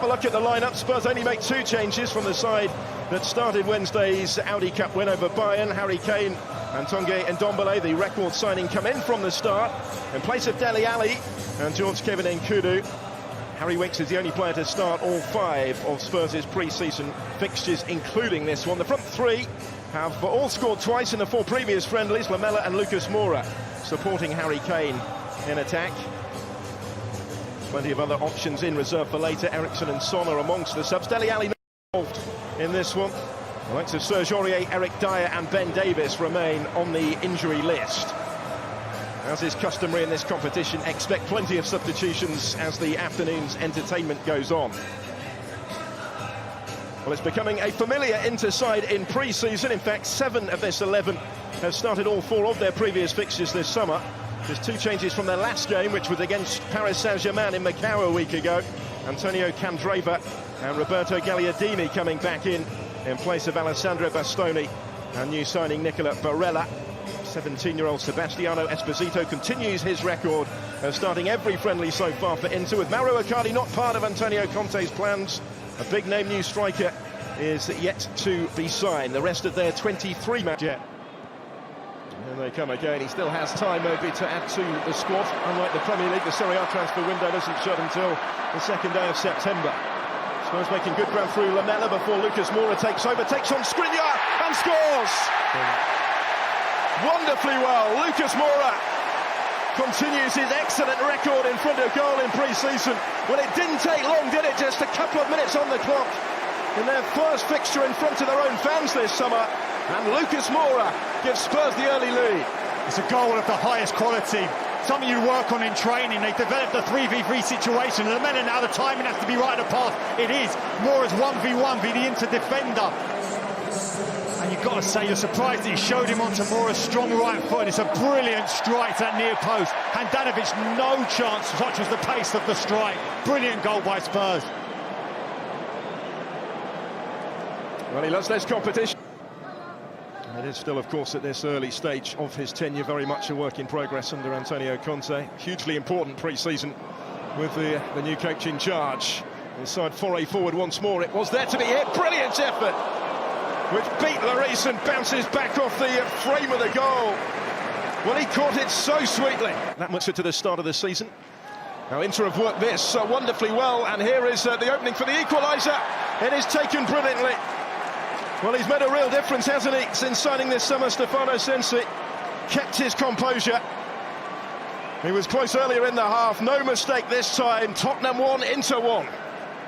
Have a look at the lineup. Spurs only make 2 changes from the side that started Wednesday's Audi Cup win over Bayern. Harry Kane and Tanguy Ndombele, the record signing, come in from the start in place of Dele Alli and George Kevin Nkudu. Harry Winks is the only player to start all 5 of Spurs' pre-season fixtures, including this one. The front 3 have all scored twice in the 4 previous friendlies. Lamela and Lucas Moura supporting Harry Kane in attack. Plenty of other options in reserve for later. Eriksen and Son are amongst the subs. Dele Alli involved in this one. The likes of Serge Aurier, Eric Dyer and Ben Davies remain on the injury list. As is customary in this competition, expect plenty of substitutions as the afternoon's entertainment goes on. Well, it's becoming a familiar Inter-side in pre-season. In fact, 7 of this 11 have started all 4 of their previous fixtures this summer. There's 2 changes from their last game, which was against Paris Saint-Germain in Macau a week ago. Antonio Candreva and Roberto Gagliardini coming back in place of Alessandro Bastoni and new signing Nicola Barella. 17-year-old Sebastiano Esposito continues his record of starting every friendly so far for Inter, with Mauro Icardi not part of Antonio Conte's plans. A big-name new striker is yet to be signed. The rest of their 23 matches. And they come again. He still has time maybe to add to the squad. Unlike the Premier League, the Serie A transfer window doesn't shut until the 2nd day of September. Spurs making good ground through Lamela before Lucas Moura takes over, takes on Skriniar and scores! Wonderfully well, Lucas Moura continues his excellent record in front of goal in pre-season. Well, it didn't take long, did it? Just a couple of minutes on the clock in their first fixture in front of their own fans this summer. And Lucas Moura gives Spurs the early lead. It's a goal of the highest quality. Something you work on in training. They developed a 3v3 situation. Lamela now, the timing has to be right at the pass. It is. Moura's 1v1 v the Inter defender. And you've got to say, you're surprised that he showed him onto Moura's strong right foot. It's a brilliant strike to that near post. Handanovic, no chance, such was the pace of the strike. Brilliant goal by Spurs. Well, he loves this competition. It is still, of course, at this early stage of his tenure, very much a work in progress under Antonio Conte. Hugely important pre-season with the new coach in charge. Inside foray forward once more. It was there to be hit. Brilliant effort, which beat Lloris and bounces back off the frame of the goal. Well, he caught it so sweetly. That much to the start of the season. Now, Inter have worked this wonderfully well, and here is the opening for the equaliser. It is taken brilliantly. Well, he's made a real difference, hasn't he, since signing this summer. Stefano Sensi kept his composure. He was close earlier in the half. No mistake this time. Tottenham 1, Inter 1.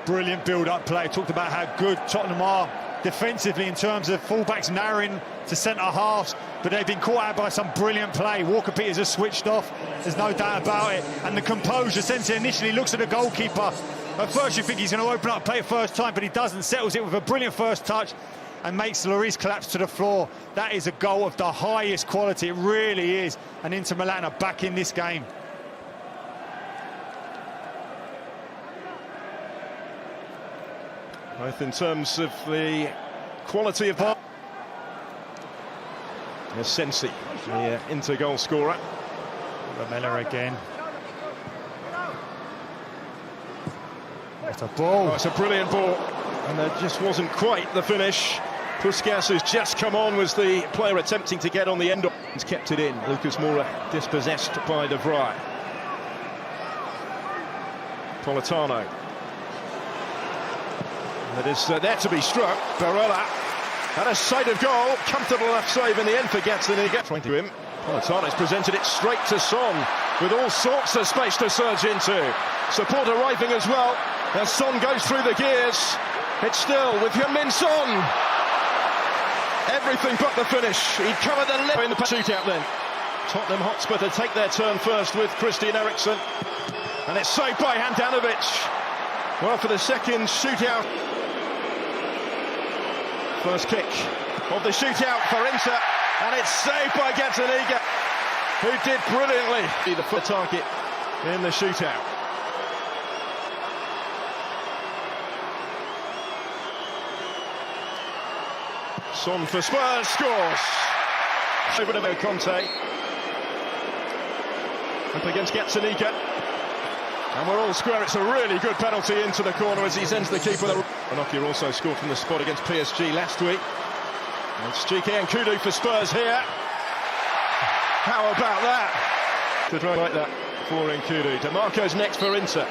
Brilliant build-up play. Talked about how good Tottenham are defensively in terms of fullbacks narrowing to centre-halves, but they've been caught out by some brilliant play. Walker-Peters has switched off, there's no doubt about it. And the composure, Sensi initially looks at the goalkeeper. At first you think he's going to open up play first time, but he doesn't. Settles it with a brilliant first touch and makes Lloris collapse to the floor. That is a goal of the highest quality, it really is. And Inter Milan are back in this game. Both in terms of the quality of the... Here's Sensi, the Inter goal scorer. Lamela again. What a ball. Oh, it's a brilliant ball. And there just wasn't quite the finish. Puskas, who's just come on, was the player attempting to get on the end of. He's kept it in. Lucas Moura dispossessed by De Vrij. Politano. It is there to be struck. Barella had a sight of goal. Comfortable enough save in the end for Gazzaniga. Trying to him. Politano's presented it straight to Son, with all sorts of space to surge into. Support arriving as well as Son goes through the gears. It's still with Heung-min Son. Everything but the finish. He covered the lip in the shootout then. Tottenham Hotspur to take their turn first with Christian Eriksen. And it's saved by Handanovic. Well, for the second shootout. First kick of the shootout for Inter. And it's saved by Gazzaniga, who did brilliantly. The foot target in the shootout. Son for Spurs, scores. Over to Conte. Up against Gazzaniga. And we're all square. It's a really good penalty into the corner as he sends the keeper. Anokia also scored from the spot against PSG last week. And Chike and Kudu for Spurs here. How about that? Could write that for Nkudu. DeMarco's next for Inter.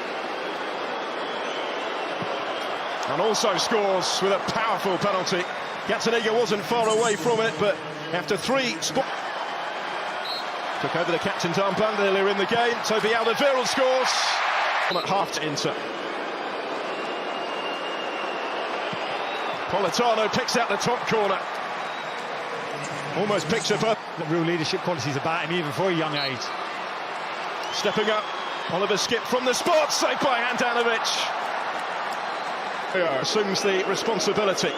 And also scores with a powerful penalty. Gazzaniga wasn't far away from it, but after three spots... Took over the captain's armband earlier in the game. Toby Alderweireld scores. At half to Inter. Politano picks out the top corner. Almost picks up a... Got real leadership qualities about him, even for a young age. Stepping up, Oliver Skip from the spot, saved by Handanovic. Assumes the responsibility.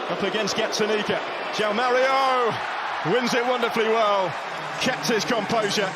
Up against Gazzaniga. João Mario wins it wonderfully well. Kept his composure.